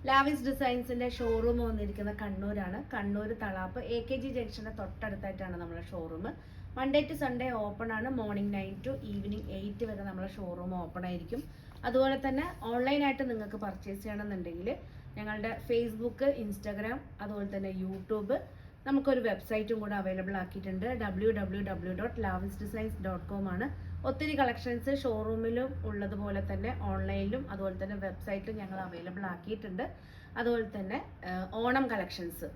ലാവിസ് ഡിസൈൻസിന്റെ showroom വന്നിരിക്കുന്ന കണ്ണൂരാണ്. Kannur Thalap AKG ജംഗ്ഷന്റെ തൊട്ടടുത്തായിട്ടാണ് നമ്മുടെ showroom. Monday to Sunday open ആണ്. മോർണിംഗ് 9 to ഈവനിങ് 8 വരെ നമ്മുടെ ഷോറൂം ഓപ്പൺ ആയിരിക്കും. അതുപോലെ തന്നെ ഓൺലൈനായിട്ട് നിങ്ങൾക്ക് പർച്ചേസ് ചെയ്യണമെന്നുണ്ടെങ്കിൽ ഞങ്ങളുടെ ഫേസ്ബുക്ക്, ഇൻസ്റ്റാഗ്രാം, അതുപോലെ തന്നെ യൂട്യൂബ്, നമുക്കൊരു വെബ്സൈറ്റും കൂടെ അവൈലബിൾ ആക്കിയിട്ടുണ്ട്. www.lavisdesigns.com ആണ്. ഒത്തിരി കളക്ഷൻസ് ഷോറൂമിലും ഉള്ളതുപോലെ തന്നെ ഓൺലൈനിലും അതുപോലെ തന്നെ വെബ്സൈറ്റിലും ഞങ്ങൾ അവൈലബിൾ ആക്കിയിട്ടുണ്ട്. അതുപോലെ തന്നെ ഓണം കളക്ഷൻസ്,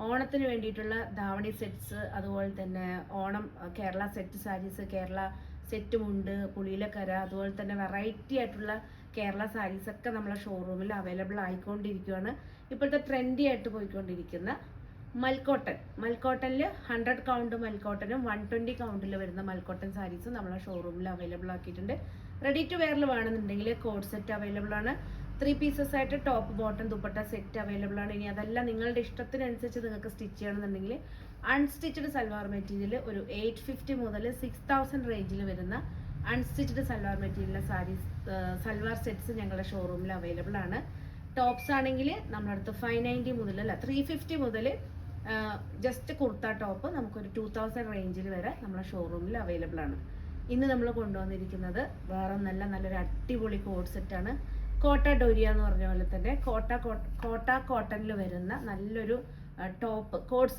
ഓണത്തിന് വേണ്ടിയിട്ടുള്ള ധാവണി സെറ്റ്സ്, അതുപോലെ തന്നെ ഓണം കേരള സെറ്റ് സാരീസ്, കേരള സെറ്റ് മുണ്ട്, പുളിയിലക്കര, അതുപോലെ തന്നെ വെറൈറ്റി ആയിട്ടുള്ള കേരള സാരീസ് ഒക്കെ നമ്മളെ ഷോറൂമിൽ അവൈലബിൾ ആയിക്കൊണ്ടിരിക്കുകയാണ്. ഇപ്പോഴത്തെ ട്രെൻഡി ആയിട്ട് പോയിക്കൊണ്ടിരിക്കുന്ന മൽക്കോട്ടനിൽ 100 കൗണ്ട് മൽക്കോട്ടനും 120 കൗണ്ടിൽ വരുന്ന മൽക്കോട്ടൻ സാരീസും നമ്മളെ ഷോറൂമിൽ അവൈലബിൾ ആക്കിയിട്ടുണ്ട്. റെഡി ടു വെയറിൽ വേണമെന്നുണ്ടെങ്കിൽ കോഡ് സെറ്റ് അവൈലബിൾ ആണ്. 3 പീസസ് ആയിട്ട് top bottom dupatta set available ആണ്. ഇനി അതല്ല നിങ്ങളുടെ ഇഷ്ടത്തിനനുസരിച്ച് നിങ്ങൾക്ക് സ്റ്റിച്ച് ചെയ്യണമെന്നുണ്ടെങ്കിൽ അൺസ്റ്റിച്ചഡ് സൽവാർ മെറ്റീരിയൽ ഒരു 850 മുതൽ 6000 റേഞ്ചിൽ വരുന്ന അൺസ്റ്റിച്ചഡ് സൽവാർ മെറ്റീരിയലിലെ സാരീസ്, സൽവാർ സെറ്റ്സ് ഞങ്ങളുടെ ഷോറൂമിൽ അവൈലബിൾ ആണ്. ടോപ്സ് ആണെങ്കിൽ നമ്മുടെ അടുത്ത് 590 മുതലല്ല 350 മുതൽ ജസ്റ്റ് കുർത്ത ടോപ്പ് നമുക്കൊരു 2000 റേഞ്ചിൽ വരെ നമ്മുടെ ഷോറൂമിൽ അവൈലബിൾ ആണ്. ഇന്ന് നമ്മൾ കൊണ്ടുവന്നിരിക്കുന്നത് വേറെ നല്ലൊരു അടിപൊളി കോഡ് സെറ്റാണ്. കോട്ട ഡോരിയ എന്ന് പറഞ്ഞ പോലെ തന്നെ കോട്ട കോട്ടണിൽ വരുന്ന നല്ലൊരു ടോപ്പ് കോഡ്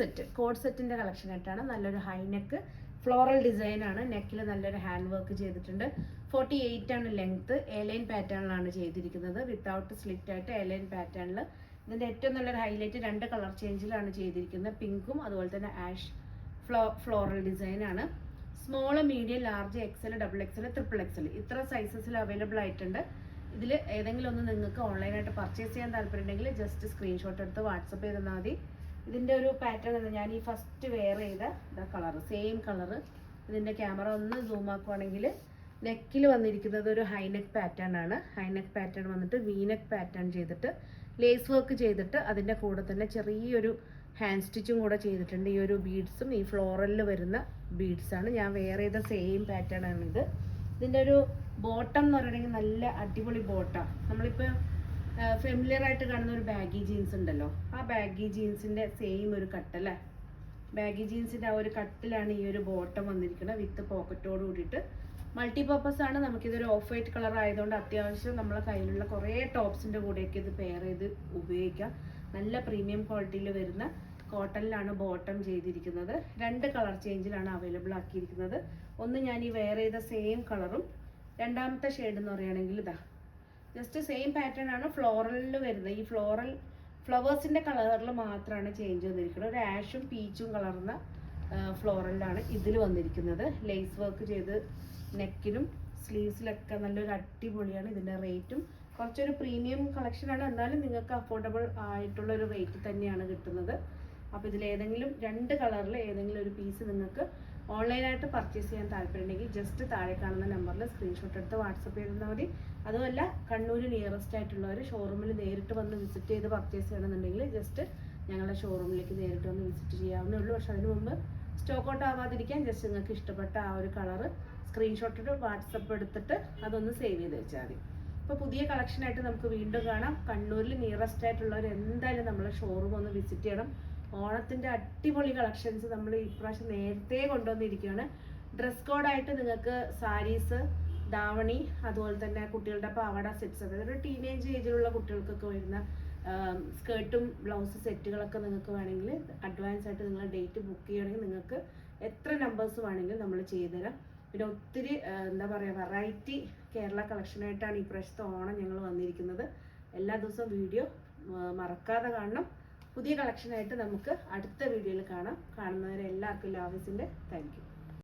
സെറ്റിന്റെ കളക്ഷൻ ആയിട്ടാണ്. നല്ലൊരു ഹൈനെക്ക് ഫ്ലോറൽ ഡിസൈൻ ആണ്. നെക്കിൽ നല്ലൊരു ഹാൻഡ് വർക്ക് ചെയ്തിട്ടുണ്ട്. 48 ആണ് ലെങ്ത്. എലൈൻ പാറ്റേണിലാണ് ചെയ്തിരിക്കുന്നത്. വിത്തൗട്ട് സ്ലിറ്റ് ആയിട്ട് എലൈൻ പാറ്റേണിൽ. ഇതിന്റെ ഏറ്റവും നല്ലൊരു ഹൈലൈറ്റ് 2 കളർ ചേഞ്ചിലാണ് ചെയ്തിരിക്കുന്നത്. പിങ്കും അതുപോലെ തന്നെ ആഷ് ഫ്ലോറൽ ഡിസൈൻ ആണ്. Small, medium, large, XL, XXL, XXL ഇത്ര സൈസസിൽ അവൈലബിൾ ആയിട്ടുണ്ട്. ഇതിൽ ഏതെങ്കിലും ഒന്ന് നിങ്ങൾക്ക് ഓൺലൈനായിട്ട് പർച്ചേസ് ചെയ്യാൻ താല്പര്യമുണ്ടെങ്കിൽ ജസ്റ്റ് സ്ക്രീൻഷോട്ട് എടുത്ത് വാട്സപ്പ് ചെയ്താൽ മതി. ഇതിൻ്റെ ഒരു പാറ്റേൺ ഞാൻ ഈ ഫസ്റ്റ് വെയർ ചെയ്ത കളർ, സെയിം കളർ. ഇതിൻ്റെ ക്യാമറ ഒന്ന് സൂം ആക്കുവാണെങ്കിൽ നെക്കിൽ വന്നിരിക്കുന്നത് ഒരു ഹൈനെക്ക് പാറ്റേൺ ആണ്. ഹൈനെക്ക് പാറ്റേൺ വന്നിട്ട് വീനെക്ക് പാറ്റേൺ ചെയ്തിട്ട് ലേസ് വർക്ക് ചെയ്തിട്ട് അതിൻ്റെ കൂടെ തന്നെ ചെറിയൊരു ഹാൻഡ് സ്റ്റിച്ചും കൂടെ ചെയ്തിട്ടുണ്ട്. ഈ ഒരു ബീഡ്സും ഈ ഫ്ലോറലിൽ വരുന്ന ബീഡ്സാണ്. ഞാൻ വെയർ ചെയ്ത സെയിം പാറ്റേൺ ആണിത്. ഇതിൻ്റെ ഒരു ബോട്ടം എന്ന് പറയുകയാണെങ്കിൽ നല്ല അടിപൊളി ബോട്ടമാണ്. നമ്മളിപ്പോൾ ഫെമിലിയർ ആയിട്ട് കാണുന്ന ഒരു ബാഗി ജീൻസ് ഉണ്ടല്ലോ, ആ ബാഗി ജീൻസിൻ്റെ സെയിം ഒരു കട്ടല്ലേ, ബാഗി ജീൻസിൻ്റെ ആ ഒരു കട്ടിലാണ് ഈ ഒരു ബോട്ടം വന്നിരിക്കുന്നത് വിത്ത് പോക്കറ്റോട് കൂടിയിട്ട്. മൾട്ടി പർപ്പസ് ആണ്. നമുക്കിതൊരു ഓഫ് വൈറ്റ് കളർ ആയതുകൊണ്ട് അത്യാവശ്യം നമ്മളെ കയ്യിലുള്ള കുറേ ടോപ്സിൻ്റെ കൂടെയൊക്കെ ഇത് പെയർ ചെയ്ത് ഉപയോഗിക്കാം. നല്ല പ്രീമിയം ക്വാളിറ്റിയിൽ വരുന്ന കോട്ടണിലാണ് ബോട്ടം ചെയ്തിരിക്കുന്നത്. 2 കളർ ചേഞ്ചിലാണ് അവൈലബിൾ ആക്കിയിരിക്കുന്നത്. ഒന്ന് ഞാൻ ഈ വെയർ ചെയ്ത സെയിം കളറും, രണ്ടാമത്തെ ഷെയ്ഡ് എന്ന് പറയുകയാണെങ്കിൽ ഇതാ ജസ്റ്റ് സെയിം പാറ്റേൺ ആണ് ഫ്ലോറലിൽ വരുന്നത്. ഈ ഫ്ലവേഴ്സിൻ്റെ കളറിൽ മാത്രമാണ് ചേഞ്ച് വന്നിരിക്കുന്നത്. ഒരു ആഷും പീച്ചും കലർന്ന ഫ്ലോറലിലാണ് ഇതിൽ വന്നിരിക്കുന്നത്. ലേസ് വർക്ക് ചെയ്ത് നെക്കിലും സ്ലീവ്സിലൊക്കെ നല്ലൊരു അടിപൊളിയാണ്. ഇതിൻ്റെ റേറ്റും കുറച്ചൊരു പ്രീമിയം കളക്ഷനാണ്, എന്നാലും നിങ്ങൾക്ക് അഫോർഡബിൾ ആയിട്ടുള്ളൊരു റേറ്റ് തന്നെയാണ് കിട്ടുന്നത്. അപ്പോൾ ഇതിലേതെങ്കിലും 2 കളറിൽ ഏതെങ്കിലും ഒരു പീസ് നിങ്ങൾക്ക് ഓൺലൈനായിട്ട് പർച്ചേസ് ചെയ്യാൻ താല്പര്യമുണ്ടെങ്കിൽ ജസ്റ്റ് താഴെ കാണുന്ന നമ്പറിൽ സ്ക്രീൻഷോട്ട് എടുത്ത് വാട്സപ്പ് ചെയ്താൽ മതി. അതുമല്ല കണ്ണൂർ നിയറസ്റ്റ് ആയിട്ടുള്ളവർ ഷോറൂമിൽ നേരിട്ട് വന്ന് വിസിറ്റ് ചെയ്ത് പർച്ചേസ് ചെയ്യണമെന്നുണ്ടെങ്കിൽ ജസ്റ്റ് ഞങ്ങളുടെ ഷോറൂമിലേക്ക് നേരിട്ട് വന്ന് വിസിറ്റ് ചെയ്യാവുന്നേ ഉള്ളൂ. പക്ഷെ അതിന് മുമ്പ് സ്റ്റോക്ക് ഔട്ട് ആവാതിരിക്കാൻ ജസ്റ്റ് നിങ്ങൾക്ക് ഇഷ്ടപ്പെട്ട ആ ഒരു കളറ് സ്ക്രീൻഷോട്ടിട്ട് വാട്സപ്പ് എടുത്തിട്ട് അതൊന്ന് സേവ് ചെയ്ത് വെച്ചാൽ മതി. ഇപ്പോൾ പുതിയ കളക്ഷനായിട്ട് നമുക്ക് വീണ്ടും കാണാം. കണ്ണൂരിൽ നിയറസ്റ്റ് ആയിട്ടുള്ളവർ എന്തായാലും നമ്മളെ ഷോറൂം ഒന്ന് വിസിറ്റ് ചെയ്യണം. ഓണത്തിൻ്റെ അടിപൊളി കളക്ഷൻസ് നമ്മൾ ഇപ്രാവശ്യം നേരത്തെ കൊണ്ടുവന്നിരിക്കുകയാണ്. ഡ്രസ് കോഡായിട്ട് നിങ്ങൾക്ക് സാരീസ്, ധാവണി, അതുപോലെ തന്നെ കുട്ടികളുടെ പാവാട സെറ്റ്സ്, അതായത് ഒരു ടീനേജ് ഏജിലുള്ള കുട്ടികൾക്കൊക്കെ വരുന്ന സ്കേർട്ടും ബ്ലൗസ് സെറ്റുകളൊക്കെ നിങ്ങൾക്ക് വേണമെങ്കിൽ അഡ്വാൻസ് ആയിട്ട് നിങ്ങൾ ഡേറ്റ് ബുക്ക് ചെയ്യുകയാണെങ്കിൽ നിങ്ങൾക്ക് എത്ര നമ്പേഴ്സ് വേണമെങ്കിലും നമ്മൾ ചെയ്തുതരാം. പിന്നെ ഒത്തിരി എന്താ പറയുക വെറൈറ്റി കേരള കളക്ഷനായിട്ടാണ് ഈ പ്രാവശ്യത്തെ ഓണം ഞങ്ങൾ വന്നിരിക്കുന്നത്. എല്ലാ ദിവസവും വീഡിയോ മറക്കാതെ കാണണം. പുതിയ കളക്ഷനായിട്ട് നമുക്ക് അടുത്ത വീഡിയോയിൽ കാണാം. കാണുന്നവരെ എല്ലാവർക്കും ലാവിസിൻ്റെ താങ്ക് യു.